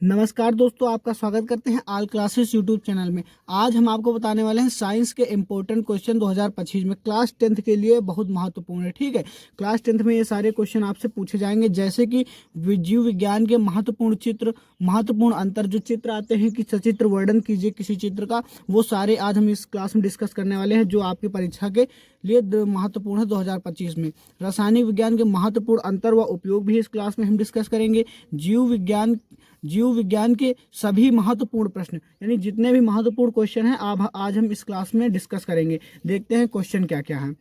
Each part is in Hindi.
नमस्कार दोस्तों, आपका स्वागत करते हैं ऑल क्लासेस यूट्यूब चैनल में। आज हम आपको बताने वाले हैं साइंस के इम्पोर्टेंट क्वेश्चन 2025 में क्लास 10th के लिए बहुत महत्वपूर्ण है। ठीक है, क्लास 10th में ये सारे क्वेश्चन आपसे पूछे जाएंगे, जैसे कि जीव विज्ञान के महत्वपूर्ण चित्र, महत्वपूर्ण अंतर, जो चित्र आते हैं कि सचित्र वर्णन कीजिए किसी चित्र का, वो सारे आज हम इस क्लास में डिस्कस करने वाले हैं, जो आपकी परीक्षा के लिए महत्वपूर्ण है 2025 में। रासायनिक विज्ञान के महत्वपूर्ण अंतर व उपयोग भी इस क्लास में हम डिस्कस करेंगे। जीव विज्ञान के सभी महत्वपूर्ण प्रश्न, यानी जितने भी महत्वपूर्ण क्वेश्चन हैं आज हम इस क्लास में डिस्कस करेंगे। देखते हैं क्वेश्चन क्या क्या है।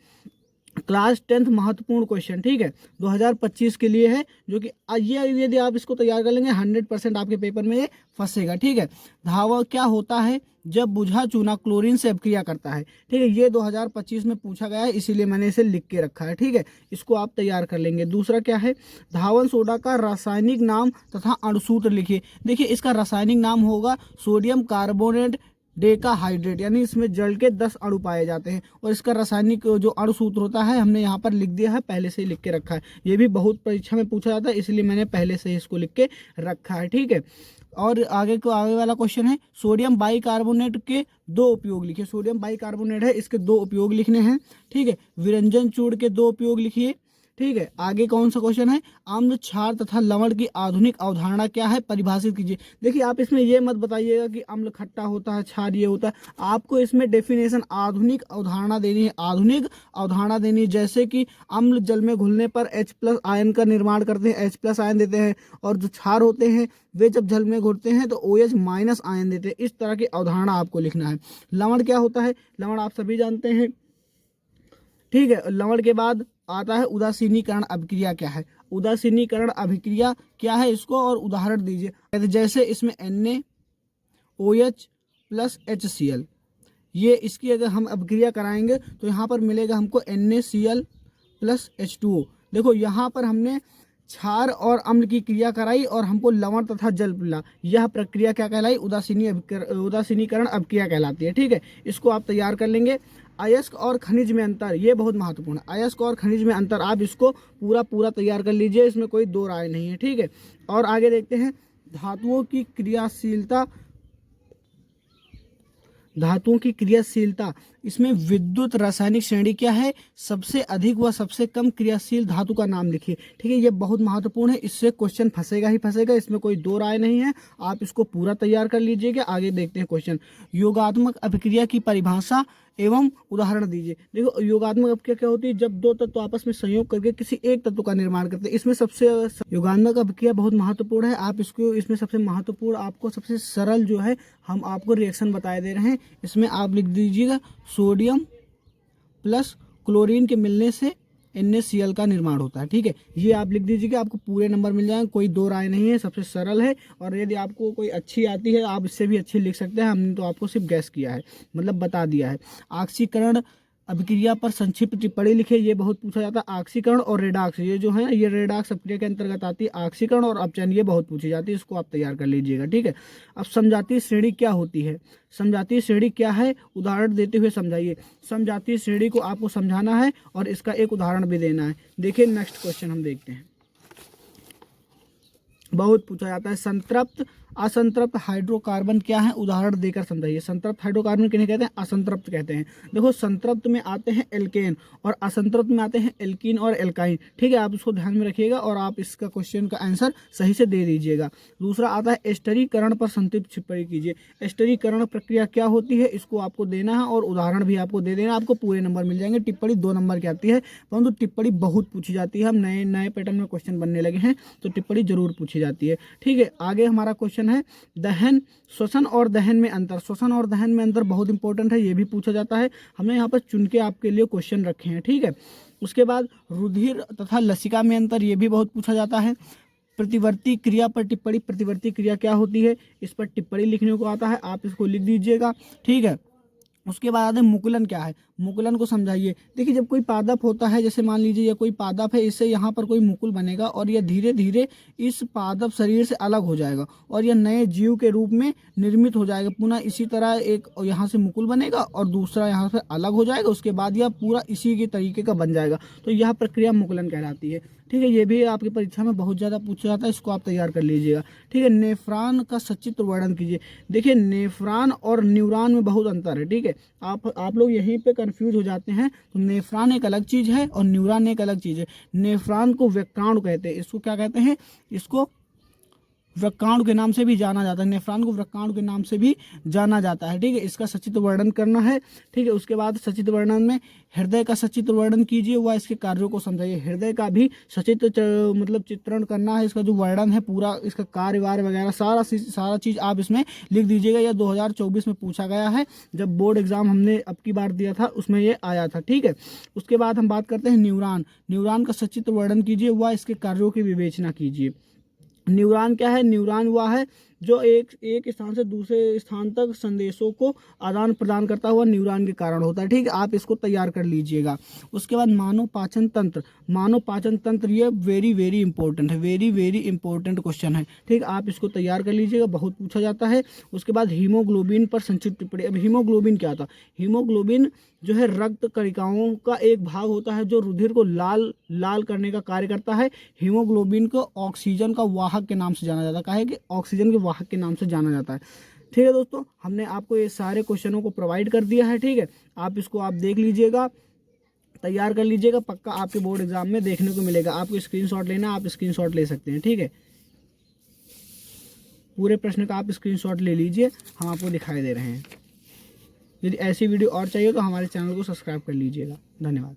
क्लास 10th महत्वपूर्ण क्वेश्चन, ठीक है, 2025 के लिए है, जो कि ये यदि आप इसको तैयार कर लेंगे 100% आपके पेपर में ये फंसेगा। ठीक है, धावा क्या होता है जब बुझा चूना क्लोरीन से अभिक्रिया करता है। ठीक है, ये 2025 में पूछा गया है, इसीलिए मैंने इसे लिख के रखा है। ठीक है, इसको आप तैयार कर लेंगे। दूसरा क्या है, धावन सोडा का रासायनिक नाम तथा अणुसूत्र लिखिए। देखिए, इसका रासायनिक नाम होगा सोडियम कार्बोनेट डेकाहाइड्रेट, यानी इसमें जल के 10 अणु पाए जाते हैं, और इसका रासायनिक जो अणुसूत्र होता है हमने यहाँ पर लिख दिया है, पहले से ही लिख के रखा है। ये भी बहुत परीक्षा में पूछा जाता है, इसलिए मैंने पहले से ही इसको लिख के रखा है। ठीक है, और आगे वाला क्वेश्चन है, सोडियम बाइकार्बोनेट के दो उपयोग लिखिए। सोडियम बाइकार्बोनेट है, इसके दो उपयोग लिखने हैं। ठीक है, विरंजन चूर्ण के दो उपयोग लिखिए। ठीक है, आगे कौन सा क्वेश्चन है, अम्ल क्षार तथा लवण की आधुनिक अवधारणा क्या है, परिभाषित कीजिए। देखिए, आप इसमें ये मत बताइएगा कि अम्ल खट्टा होता है, क्षार ये होता है। आपको इसमें डेफिनेशन आधुनिक अवधारणा देनी है, आधुनिक अवधारणा देनी है। जैसे कि अम्ल जल में घुलने पर H+ आयन का निर्माण करते हैं, H+ आयन देते हैं, और जो क्षार होते हैं वे जब जल में घुलते हैं तो OH- आयन देते हैं। इस तरह की अवधारणा आपको लिखना है। लवण क्या होता है, लवण आप सभी जानते हैं। ठीक है, लवण के बाद आता है उदासीनीकरण अभिक्रिया क्या है। उदासीनीकरण अभिक्रिया क्या है, इसको और उदाहरण दीजिए। जैसे इसमें NaOH + HCl, ये इसकी अगर हम अभिक्रिया कराएंगे तो यहाँ पर मिलेगा हमको NaCl + H2O। देखो, यहाँ पर हमने क्षार और अम्ल की क्रिया कराई और हमको लवण तथा जल मिला। यह प्रक्रिया क्या कहलाई, उदासीनीकरण अभिक्रिया कहलाती है। ठीक है, इसको आप तैयार कर लेंगे। अयस्क और खनिज में अंतर, ये बहुत महत्वपूर्ण है। अयस्क और खनिज में अंतर, आप इसको पूरा तैयार कर लीजिए, इसमें कोई दो राय नहीं है। ठीक है, और आगे देखते हैं, धातुओं की क्रियाशीलता, इसमें विद्युत रासायनिक श्रेणी क्या है, सबसे अधिक व सबसे कम क्रियाशील धातु का नाम लिखिए। ठीक है, ये बहुत महत्वपूर्ण है, इससे क्वेश्चन फंसेगा ही फंसेगा, इसमें कोई दो राय नहीं है। आप इसको पूरा तैयार कर लीजिएगा। आगे देखते हैं क्वेश्चन, योगात्मक अभिक्रिया की परिभाषा एवं उदाहरण दीजिए। देखो, योगात्मक अभिक्रिया क्या होती है, जब दो तत्व आपस में संयोग करके किसी एक तत्व का निर्माण करते हैं। इसमें सबसे योगात्मक अभिक्रिया बहुत महत्वपूर्ण है। आप इसको, इसमें सबसे महत्वपूर्ण, आपको सबसे सरल जो है हम आपको रिएक्शन बताए दे रहे हैं। इसमें आप लिख दीजिएगा, सोडियम + क्लोरीन के मिलने से NaCl का निर्माण होता है। ठीक है, ये आप लिख दीजिएगा, आपको पूरे नंबर मिल जाएंगे, कोई दो राय नहीं है, सबसे सरल है। और यदि आपको कोई अच्छी आती है आप इससे भी अच्छी लिख सकते हैं, हमने तो आपको सिर्फ गैस किया है, मतलब बता दिया है। ऑक्सीकरण अभिक्रिया पर संक्षिप्त टिप्पणी लिखे, ये बहुत पूछा जाता है। ऑक्सीकरण और रेडॉक्स, ये जो है ये रेडॉक्स अभिक्रिया के अंतर्गत आती है। ऑक्सीकरण और अपचयन, ये बहुत पूछी जाती है, इसको आप तैयार कर लीजिएगा। ठीक है, अब समजातीय श्रेणी क्या होती है, समजातीय श्रेणी क्या है, उदाहरण देते हुए समझाइए। समजातीय श्रेणी को आपको समझाना है और इसका एक उदाहरण भी देना है। देखिए, नेक्स्ट क्वेश्चन हम देखते हैं, बहुत पूछा जाता है, संतृप्त असंतृप्त हाइड्रोकार्बन क्या है, उदाहरण देकर समझाइए। संतृप्त हाइड्रोकार्बन किन्हें कहते हैं, असंतृप्त कहते हैं। देखो, संतृप्त में आते हैं एल्केन और असंतृप्त में आते हैं एल्कीन और एल्काइन। ठीक है, आप इसको ध्यान में रखिएगा और आप इसका क्वेश्चन का आंसर सही से दे दीजिएगा। दूसरा आता है एस्टरीकरण पर संक्षिप्त टिप्पणी कीजिए। एस्टरीकरण प्रक्रिया क्या होती है, इसको आपको देना है और उदाहरण भी आपको दे देना, आपको पूरे नंबर मिल जाएंगे। टिप्पणी 2 नंबर की आती है, परंतु टिप्पणी बहुत पूछी जाती है। हम नए पैटर्न में क्वेश्चन बनने लगे हैं तो टिप्पणी जरूर पूछी जाती है। ठीक है, आगे हमारा क्वेश्चन है, दहन, श्वसन और दहन में अंतर। श्वसन और दहन में अंतर बहुत इंपॉर्टेंट है, ये भी पूछा जाता है। हमने यहाँ पर चुन के आपके लिए क्वेश्चन रखे हैं। ठीक है, उसके बाद रुधिर तथा लसिका में अंतर, ये भी बहुत पूछा जाता है। प्रतिवर्ती क्रिया पर टिप्पणी, प्रतिवर्ती क्रिया क्या होती है, इस पर टिप्पणी लिखने को आता है, आप इसको लिख दीजिएगा। ठीक है, उसके बाद आते हैं मुकुलन क्या है, मुकुलन को समझाइए। देखिए, जब कोई पादप होता है, जैसे मान लीजिए ये कोई पादप है, इससे यहाँ पर कोई मुकुल बनेगा और यह धीरे धीरे इस पादप शरीर से अलग हो जाएगा और यह नए जीव के रूप में निर्मित हो जाएगा। पुनः इसी तरह एक यहाँ से मुकुल बनेगा और दूसरा यहाँ से अलग हो जाएगा, उसके बाद यह पूरा इसी के तरीके का बन जाएगा, तो यह प्रक्रिया मुकुलन कहलाती है। ठीक है, ये भी आपकी परीक्षा में बहुत ज़्यादा पूछा जाता है, इसको आप तैयार कर लीजिएगा। ठीक है, नेफ्रॉन का सचित्र वर्णन कीजिए। देखिए नेफ्रॉन और न्यूरॉन में बहुत अंतर है। ठीक है, आप लोग यहीं पे कंफ्यूज हो जाते हैं। तो नेफ्रॉन एक अलग चीज़ है और न्यूरॉन एक अलग चीज़ है। नेफ्रॉन को वृक्काणु कहते हैं, इसको क्या कहते हैं, इसको वृक्काणु के नाम से भी जाना जाता है। नेफ्रॉन को वृक्काणु के नाम से भी जाना जाता है। ठीक है, इसका सचित्र वर्णन करना है। ठीक है, उसके बाद सचित्र वर्णन में हृदय का सचित्र वर्णन कीजिए व इसके कार्यों को समझाइए। हृदय का भी सचित्र मतलब चित्रण करना है, इसका जो वर्णन है पूरा, इसका कार्य वार्य वगैरह सारा चीज़ आप इसमें लिख दीजिएगा। यह 2024 में पूछा गया है, जब बोर्ड एग्जाम हमने अब की बार दिया था उसमें ये आया था। ठीक है, उसके बाद हम बात करते हैं न्यूरॉन। न्यूरॉन का सचित्र वर्णन कीजिए व इसके कार्यों की विवेचना कीजिए। न्यूरॉन क्या है, न्यूरॉन वह है जो एक स्थान से दूसरे स्थान तक संदेशों को आदान प्रदान करता हुआ न्यूरॉन के कारण होता है। ठीक है, आप इसको तैयार कर लीजिएगा। उसके बाद मानव पाचन तंत्र। मानव पाचन तंत्र ये वेरी वेरी इंपॉर्टेंट है, वेरी इंपॉर्टेंट क्वेश्चन है। ठीक, आप इसको तैयार कर लीजिएगा, बहुत पूछा जाता है। उसके बाद हीमोग्लोबिन पर संक्षिप्त टिप्पणी। अब हीमोग्लोबिन क्या था, हीमोग्लोबिन जो है रक्त कणिकाओं का एक भाग होता है जो रुधिर को लाल लाल करने का कार्य करता है। हीमोग्लोबिन को ऑक्सीजन का वाहक के नाम से जाना जाता है। कहा है कि ऑक्सीजन के वाहक के नाम से जाना जाता है। ठीक है दोस्तों, हमने आपको ये सारे क्वेश्चनों को प्रोवाइड कर दिया है। ठीक है, आप इसको आप देख लीजिएगा, तैयार कर लीजिएगा, पक्का आपके बोर्ड एग्जाम में देखने को मिलेगा। आपको स्क्रीनशॉट लेना, आप स्क्रीनशॉट ले सकते हैं। ठीक है, पूरे प्रश्न का आप स्क्रीनशॉट ले लीजिए, हम आपको दिखाई दे रहे हैं। यदि ऐसी वीडियो और चाहिए तो हमारे चैनल को सब्सक्राइब कर लीजिएगा। धन्यवाद।